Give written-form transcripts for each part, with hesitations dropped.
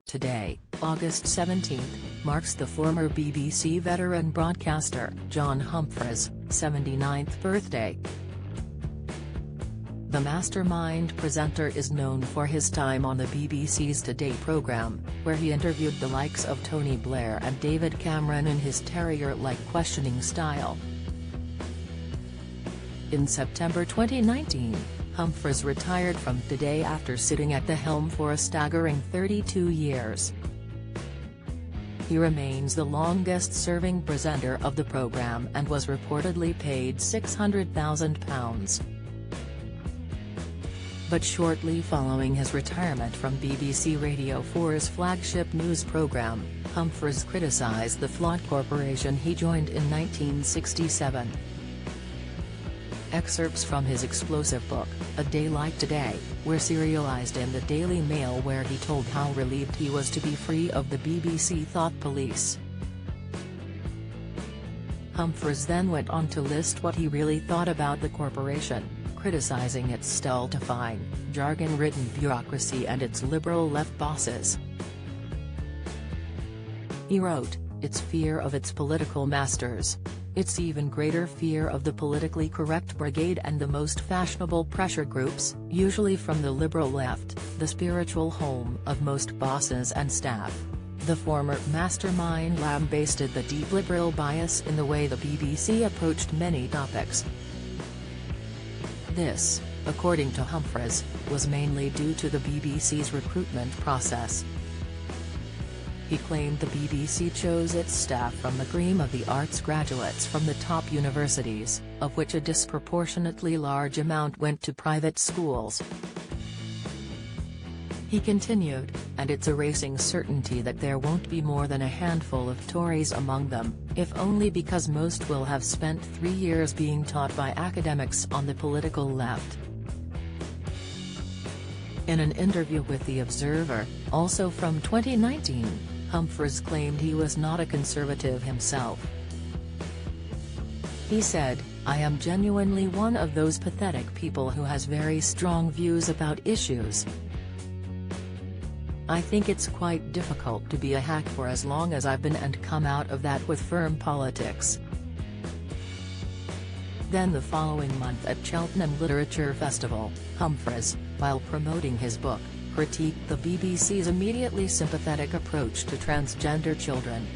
Today, August 17, marks the former BBC veteran broadcaster John Humphrys' 79th birthday. The Mastermind presenter is known for his time on the BBC's Today programme, where he interviewed the likes of Tony Blair and David Cameron in his terrier-like questioning style. In September 2019, Humphrys retired from Today after sitting at the helm for a staggering 32 years. He remains the longest-serving presenter of the programme and was reportedly paid £600,000. But shortly following his retirement from BBC Radio 4's flagship news programme, Humphrys criticised the flawed corporation he joined in 1967. Excerpts from his explosive book, A Day Like Today, were serialised in the Daily Mail, where he told how relieved he was to be free of the BBC thought police. Humphrys then went on to list what he really thought about the corporation, criticising its stultifying, jargon-ridden bureaucracy and its liberal left bosses. He wrote, "It's fear of its political masters. It's even greater fear of the politically correct brigade and the most fashionable pressure groups, usually from the liberal left, the spiritual home of most bosses and staff." The former Mastermind lambasted the deep liberal bias in the way the BBC approached many topics. This, according to Humphrys, was mainly due to the BBC's recruitment process. He claimed the BBC chose its staff from the cream of the arts graduates from the top universities, of which a disproportionately large amount went to private schools. He continued, "And it's a racing certainty that there won't be more than a handful of Tories among them, if only because most will have spent 3 years being taught by academics on the political left." In an interview with The Observer, also from 2019, Humphrys claimed he was not a conservative himself. He said, "I am genuinely one of those pathetic people who has very strong views about issues. I think it's quite difficult to be a hack for as long as I've been and come out of that with firm politics." Then the following month at Cheltenham Literature Festival, Humphrys, while promoting his book, critiqued the BBC's immediately sympathetic approach to transgender children.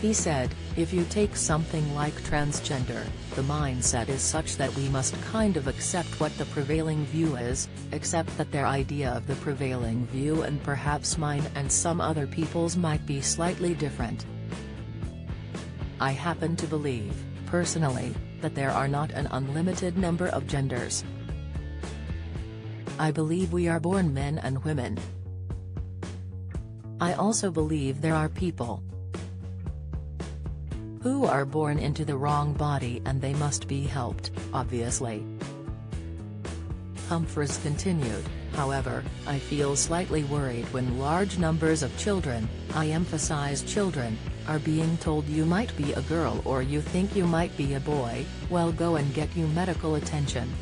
He said, "If you take something like transgender, the mindset is such that we must kind of accept what the prevailing view is, accept that their idea of the prevailing view and perhaps mine and some other people's might be slightly different. I happen to believe, personally, that there are not an unlimited number of genders. I believe we are born men and women. I also believe there are people who are born into the wrong body and they must be helped, obviously." Humphrys continued, "However, I feel slightly worried when large numbers of children, I emphasize children, are being told you might be a girl or you think you might be a boy, well go and get you medical attention.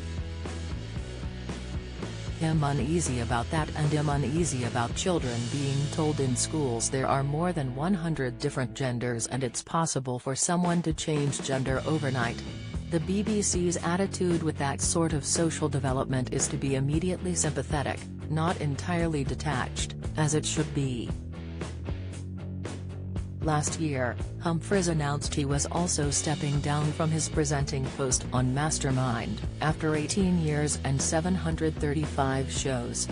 I'm uneasy about that, and I'm uneasy about children being told in schools there are more than 100 different genders and it's possible for someone to change gender overnight. The BBC's attitude with that sort of social development is to be immediately sympathetic, not entirely detached, as it should be." Last year, Humphrys announced he was also stepping down from his presenting post on Mastermind, after 18 years and 735 shows.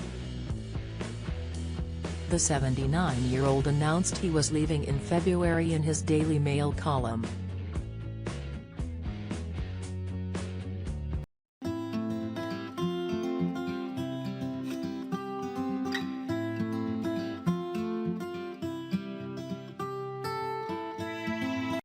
The 79-year-old announced he was leaving in February in his Daily Mail column,